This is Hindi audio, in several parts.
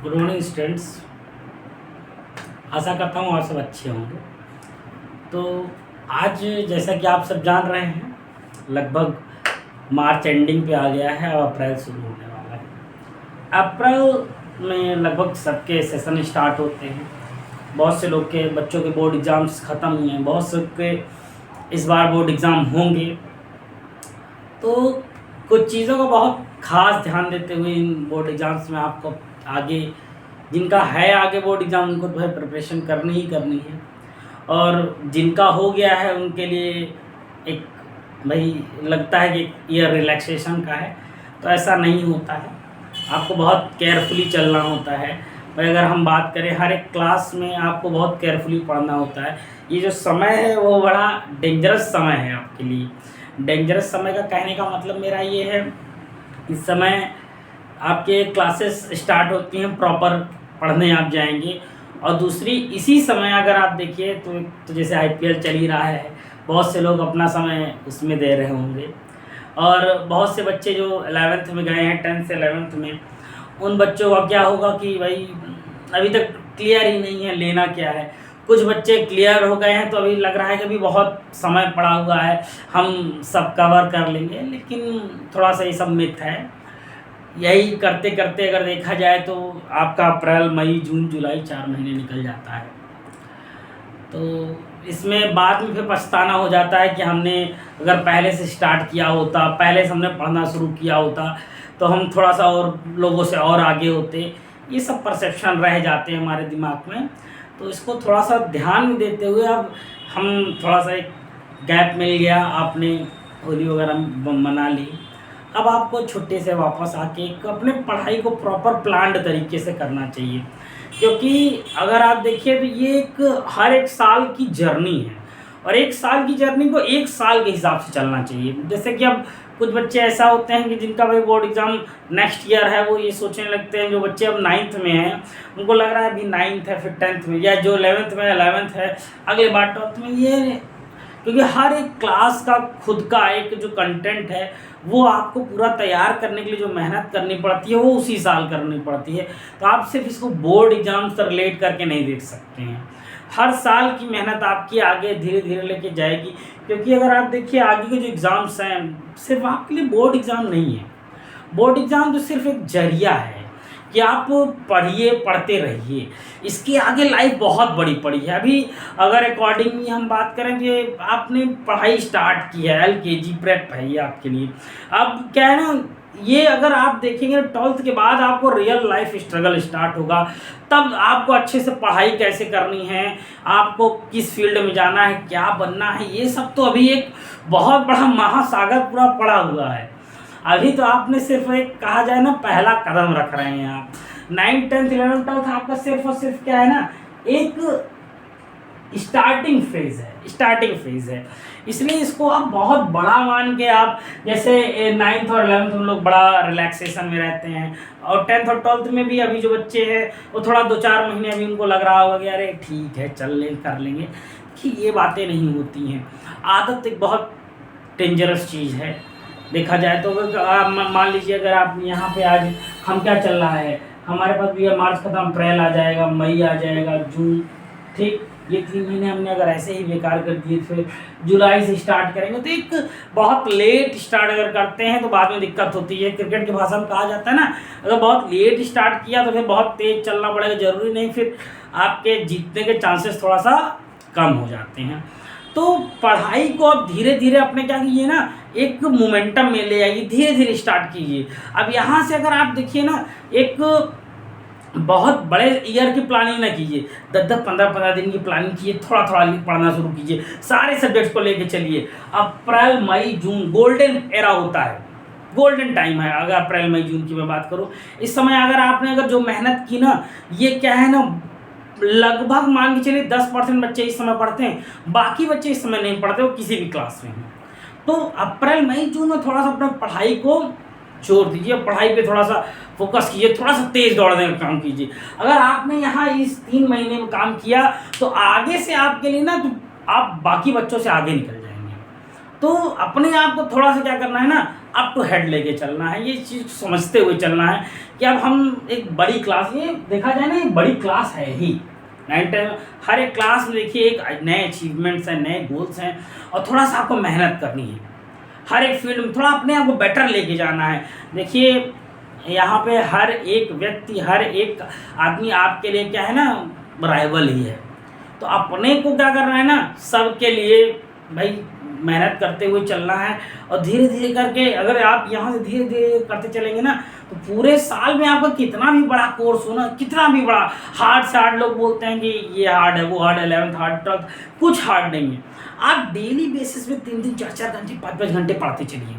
Good morning students. आशा करता हूँ आप सब अच्छे होंगे। तो आज जैसा कि आप सब जान रहे हैं, लगभग मार्च एंडिंग पे आ गया है और अप्रैल शुरू होने वाला है। अप्रैल में लगभग सबके सेशन स्टार्ट होते हैं। बहुत से लोग के बच्चों के बोर्ड एग्ज़ाम्स ख़त्म हुए हैं, बहुत से के इस बार बोर्ड एग्ज़ाम होंगे। तो कुछ चीज़ों का बहुत ख़ास ध्यान देते हुए इन बोर्ड एग्ज़ाम्स में आपको आगे जिनका है आगे बोर्ड एग्ज़ाम उनको तो है प्रिपरेशन करनी ही करनी है, और जिनका हो गया है उनके लिए एक भाई लगता है कि ये रिलैक्सेशन का है। तो ऐसा नहीं होता है, आपको बहुत केयरफुली चलना होता है। और अगर हम बात करें हर एक क्लास में आपको बहुत केयरफुली पढ़ना होता है। ये जो समय है वो बड़ा डेंजरस समय है आपके लिए। डेंजरस समय का कहने का मतलब मेरा ये है, इस समय आपके क्लासेस स्टार्ट होती हैं, प्रॉपर पढ़ने आप जाएंगे। और दूसरी इसी समय अगर आप देखिए तो जैसे आईपीएल चल ही रहा है, बहुत से लोग अपना समय उसमें दे रहे होंगे। और बहुत से बच्चे जो 11th में गए हैं, 10th से 11th में, उन बच्चों का क्या होगा कि भाई अभी तक क्लियर ही नहीं है लेना क्या है। कुछ बच्चे क्लियर हो गए हैं तो अभी लग रहा है कि अभी बहुत समय पड़ा हुआ है, हम सब कवर कर लेंगे, लेकिन थोड़ा सा ये सब मिथ है। यही करते करते अगर देखा जाए तो आपका अप्रैल, मई, जून, जुलाई 4 महीने निकल जाता है। तो इसमें बाद में फिर पछताना हो जाता है कि हमने अगर पहले से स्टार्ट किया होता, पहले से हमने पढ़ना शुरू किया होता तो हम थोड़ा सा और लोगों से और आगे होते। ये सब परसेप्शन रह जाते हैं हमारे दिमाग में। तो इसको थोड़ा सा ध्यान में देते हुए अब हम थोड़ा सा एक गैप मिल गया, आपने होली वगैरह मना ली, अब आपको छुट्टी से वापस आके अपने पढ़ाई को प्रॉपर प्लान्ड तरीके से करना चाहिए। क्योंकि अगर आप देखिए तो ये एक हर एक साल की जर्नी है, और एक साल की जर्नी को एक साल के हिसाब से चलना चाहिए। जैसे कि अब कुछ बच्चे ऐसा होते हैं कि जिनका भाई बोर्ड एग्ज़ाम नेक्स्ट ईयर है, वो ये सोचने लगते हैं, जो बच्चे अब 9th में हैं उनको लग रहा है अभी 9th है फिर 10th में, या जो 11th में 11th है अगले बार 12th में। ये क्योंकि हर एक क्लास का खुद का एक जो कंटेंट है वो आपको पूरा तैयार करने के लिए जो मेहनत करनी पड़ती है वो उसी साल करनी पड़ती है। तो आप सिर्फ इसको बोर्ड एग्ज़ाम से रिलेट करके नहीं देख सकते हैं। हर साल की मेहनत आपकी आगे धीरे धीरे लेके जाएगी। क्योंकि अगर आप देखिए आगे के जो एग्ज़ाम्स हैं सिर्फ आपके लिए बोर्ड एग्ज़ाम नहीं है। बोर्ड एग्ज़ाम तो सिर्फ एक जरिया है कि आप पढ़िए, पढ़ते रहिए, इसके आगे लाइफ बहुत बड़ी पड़ी है। अभी अगर अकॉर्डिंगली हम बात करें कि आपने पढ़ाई स्टार्ट की है, एलकेजी प्रेप है ये आपके लिए। अब क्या है ना, ये अगर आप देखेंगे 12th के बाद आपको रियल लाइफ स्ट्रगल स्टार्ट होगा। तब आपको अच्छे से पढ़ाई कैसे करनी है, आपको किस फील्ड में जाना है, क्या बनना है, ये सब तो अभी एक बहुत बड़ा महासागर पूरा पड़ा हुआ है। अभी तो आपने सिर्फ एक कहा जाए ना पहला कदम रख रहे हैं आप। 9th 10th 11th 12th आपका सिर्फ और सिर्फ क्या है ना, एक स्टार्टिंग फेज है। इसलिए इसको आप बहुत बड़ा मान के आप, जैसे 9th और 11th हम लोग बड़ा रिलैक्सेशन में रहते हैं, और 10th और 12th में भी अभी जो बच्चे हैं वो थोड़ा 2-4 महीने अभी उनको लग रहा होगा कि अरे ठीक है चल ले कर लेंगे, कि ये बातें नहीं होती हैं। आदत एक बहुत डेंजरस चीज़ है देखा जाए तो। मान लीजिए अगर आप यहाँ पे आज हम क्या चल रहा है, हमारे पास भी मार्च खत्म, अप्रैल आ जाएगा, मई आ जाएगा, जून, ठीक, ये 3 महीने हमने अगर ऐसे ही बेकार कर दिए, फिर जुलाई से स्टार्ट करेंगे तो एक बहुत लेट स्टार्ट अगर करते हैं तो बाद में दिक्कत होती है। क्रिकेट की भाषा में कहा जाता है ना, अगर बहुत लेट स्टार्ट किया तो फिर बहुत तेज़ चलना पड़ेगा, ज़रूरी नहीं फिर आपके जीतने के चांसेस थोड़ा सा कम हो जाते हैं। तो पढ़ाई को अब धीरे धीरे अपने क्या कीजिए ना, एक मोमेंटम में ले आइए, धीरे धीरे स्टार्ट कीजिए। अब यहाँ से अगर आप देखिए ना, एक बहुत बड़े ईयर की प्लानिंग ना कीजिए, 10-10 15-15 दिन की प्लानिंग कीजिए, थोड़ा थोड़ा पढ़ना शुरू कीजिए, सारे सब्जेक्ट्स को लेके चलिए। अप्रैल मई जून गोल्डन एरा होता है, गोल्डन टाइम है। अगर अप्रैल मई जून की मैं बात करूँ, इस समय अगर आपने अगर जो मेहनत की ना, ये क्या है ना, लगभग मान के चलिए 10% बच्चे इस समय पढ़ते हैं, बाकी बच्चे इस समय नहीं पढ़ते, वो किसी भी क्लास में हैं। तो अप्रैल मई जून में थोड़ा सा अपना पढ़ाई को जोर दीजिए, पढ़ाई पे थोड़ा सा फोकस कीजिए, थोड़ा सा तेज़ दौड़ने का काम कीजिए। अगर आपने यहाँ इस 3 महीने में काम किया तो आगे से आपके लिए ना, तो आप बाकी बच्चों से आगे निकल जाएंगे। तो अपने आप को थोड़ा सा क्या करना है ना, अप टू हेड लेके चलना है, ये चीज़ समझते हुए चलना है कि अब हम एक बड़ी क्लास, ये देखा जाए ना ये बड़ी क्लास है ही 9-10, हर एक क्लास में देखिए एक नए अचीवमेंट्स हैं, नए गोल्स हैं, और थोड़ा सा आपको मेहनत करनी है हर एक फील्ड में, थोड़ा अपने आप को बेटर लेके जाना है। देखिए यहाँ पे हर एक व्यक्ति, हर एक आदमी आपके लिए क्या है ना, राइवल ही है। तो अपने को क्या करना है ना, सबके लिए भाई मेहनत करते हुए चलना है, और धीरे धीरे करके अगर आप यहाँ से धीरे धीरे करते चलेंगे ना, तो पूरे साल में आपका कितना भी बड़ा कोर्स हो ना, कितना भी बड़ा हार्ड से हार्ड, लोग बोलते हैं कि ये हार्ड है, वो हार्ड है, 11th हार्ड, 12th, कुछ हार्ड नहीं है। आप डेली बेसिस पे 3-3, 4-4 घंटे, 5-5 घंटे पढ़ते चलिए।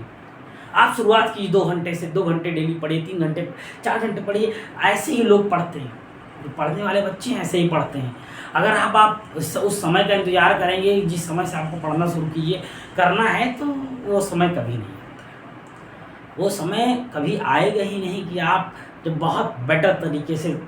आप शुरुआत कीजिए 2 घंटे से, 2 घंटे डेली पढ़िए, 3 घंटे, 4 घंटे पढ़िए। ऐसे ही लोग पढ़ते हैं, जो पढ़ने वाले बच्चे हैं ऐसे ही पढ़ते हैं। अगर आप उस समय का इंतजार करेंगे जिस समय से आपको पढ़ना शुरू कीजिए करना है, तो वो समय कभी नहीं आता। वो समय कभी आएगा ही नहीं कि आप जब बहुत बेटर तरीके से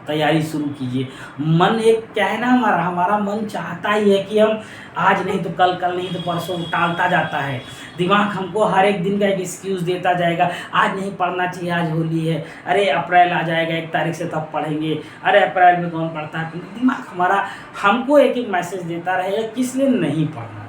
तैयारी शुरू कीजिए। मन एक क्या है ना, हमारा मन चाहता ही है कि हम आज नहीं तो कल, कल नहीं तो परसों, टालता जाता है। दिमाग हमको हर एक दिन का एक एक्सक्यूज़ देता जाएगा, आज नहीं पढ़ना चाहिए, आज होली है, अरे अप्रैल आ जाएगा 1 तारीख से तब पढ़ेंगे, अरे अप्रैल में कौन पढ़ता है। दिमाग हमारा हमको एक एक मैसेज देता रहेगा किस लिए नहीं पढ़ना।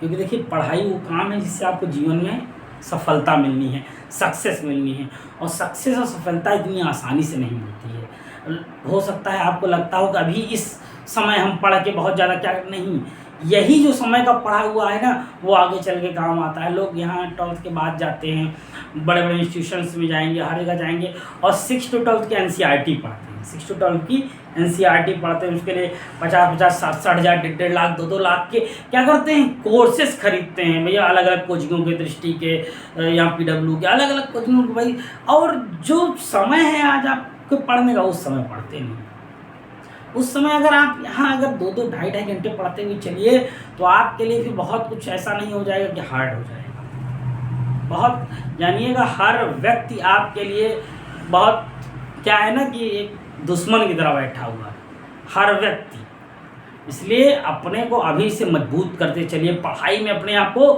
क्योंकि देखिए पढ़ाई वो काम है जिससे आपको जीवन में सफलता मिलनी है, सक्सेस मिलनी है, और सक्सेस और सफलता इतनी आसानी से नहीं मिलती है। हो सकता है आपको लगता हो कि अभी इस समय हम पढ़ के बहुत ज़्यादा क्या, नहीं, यही जो समय का पढ़ा हुआ है ना, वो आगे चल के काम आता है। लोग यहाँ 12th के बाद जाते हैं, बड़े बड़े इंस्टीट्यूशंस में जाएंगे, हर जगह जाएंगे, और 6 to 12 की NCERT पढ़ते हैं, 6 to 12 की NCERT पढ़ते हैं। उसके लिए 50-50, 60-60 हज़ार, 1.5 लाख, 2-2 लाख के क्या करते हैं, कोर्सेज खरीदते हैं भैया, अलग अलग कोचिंगों के, दृष्टि के या PW के, अलग अलग कोचिंगों के भाई। और जो समय है आज आपको पढ़ने का, उस समय पढ़ते नहीं। उस समय अगर आप यहाँ अगर 2-2, 2.5 घंटे पढ़ते हुए चलिए, तो आपके लिए फिर बहुत कुछ ऐसा नहीं हो जाएगा कि हार्ड हो जाएगा। बहुत जानिएगा, हर व्यक्ति आपके लिए बहुत क्या है ना कि एक दुश्मन की तरह बैठा हुआ है, हर व्यक्ति। इसलिए अपने को अभी से मजबूत करते चलिए, पढ़ाई में अपने आप को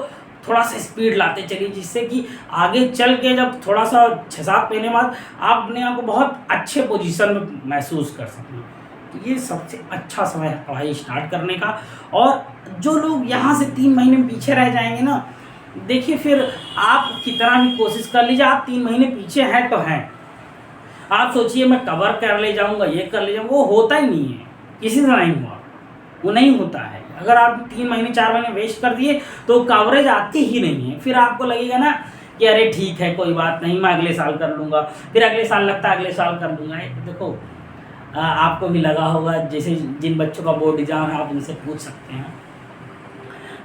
थोड़ा सा स्पीड लाते चलिए, जिससे कि आगे चल के जब थोड़ा सा 6-7 महीने बाद आप अपने आप को बहुत अच्छे पोजीशन में महसूस कर सकें। तो ये सबसे अच्छा समय है पढ़ाई स्टार्ट करने का। और जो लोग यहाँ से 3 महीने में पीछे रह जाएंगे ना, देखिए फिर आप कितना भी कोशिश कर लीजिए, आप 3 महीने पीछे हैं तो हैं। आप सोचिए मैं कवर कर ले जाऊँगा, ये कर ले जाऊँगा, वो होता ही नहीं है, किसी से नहीं हुआ, वो नहीं होता है। अगर आप 3 महीने 4 महीने वेस्ट कर दिए तो कवरेज आती ही नहीं है। फिर आपको लगेगा ना कि अरे ठीक है, कोई बात नहीं, मैं अगले साल कर लूँगा, फिर अगले साल लगता है अगले साल कर लूँगा। देखो आपको भी लगा होगा, जैसे जिन बच्चों का बोर्ड एग्ज़ाम है आप उनसे पूछ सकते हैं,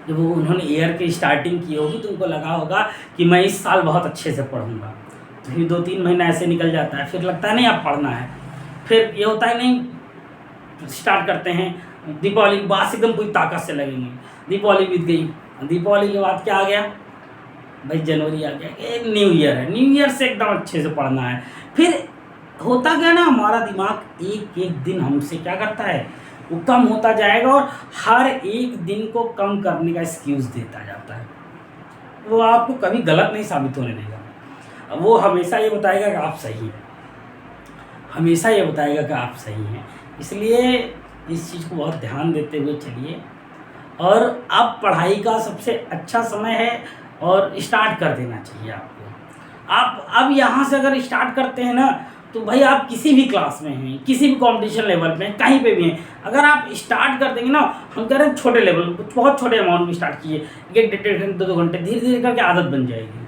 जब वो उन्होंने ईयर की स्टार्टिंग की होगी तो उनको लगा होगा कि मैं इस साल बहुत अच्छे से पढ़ूँगा, तो फिर 2-3 महीना ऐसे निकल जाता है, फिर लगता है नहीं अब पढ़ना है, फिर ये होता है नहीं, स्टार्ट करते हैं, दीपावली के बाद एकदम पूरी ताकत से लगेंगे, दीपावली बीत गई, दीपावली के बाद क्या आ गया भाई, जनवरी आ गया, एक न्यू ईयर है, न्यू ईयर से एकदम अच्छे से पढ़ना है। फिर होता क्या ना, हमारा दिमाग एक एक दिन हमसे क्या करता है, वो कम होता जाएगा, और हर एक दिन को कम करने का एक्सक्यूज़ देता जाता है। वो आपको कभी गलत नहीं साबित होने देगा, वो हमेशा ये बताएगा कि आप सही हैं, हमेशा ये बताएगा कि आप सही हैं। इसलिए इस चीज़ को बहुत ध्यान देते हुए चलिए, और अब पढ़ाई का सबसे अच्छा समय है, और स्टार्ट कर देना चाहिए आपको। आप अब यहाँ से अगर स्टार्ट करते हैं ना, तो भाई आप किसी भी क्लास में हैं, किसी भी कंपटीशन लेवल पे हैं, कहीं पे भी हैं, अगर आप स्टार्ट कर देंगे ना, हम कह रहे हैं छोटे लेवल, बहुत छोटे अमाउंट में स्टार्ट कीजिए, 1-1.5 घंटे, 2-2 घंटे, धीरे धीरे करके आदत बन जाएगी।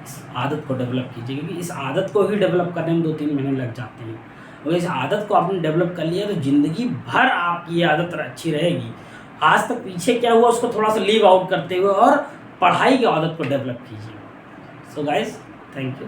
इस आदत को डेवलप कीजिए, क्योंकि इस आदत को ही डेवलप करने में 2-3 महीने लग जाते हैं। और इस आदत को आपने डेवलप कर लिया तो ज़िंदगी भर आपकी ये आदत अच्छी रहेगी। आज तक पीछे क्या हुआ उसको थोड़ा सा लीव आउट करते हुए और पढ़ाई की आदत को डेवलप कीजिए। So guys, thank you.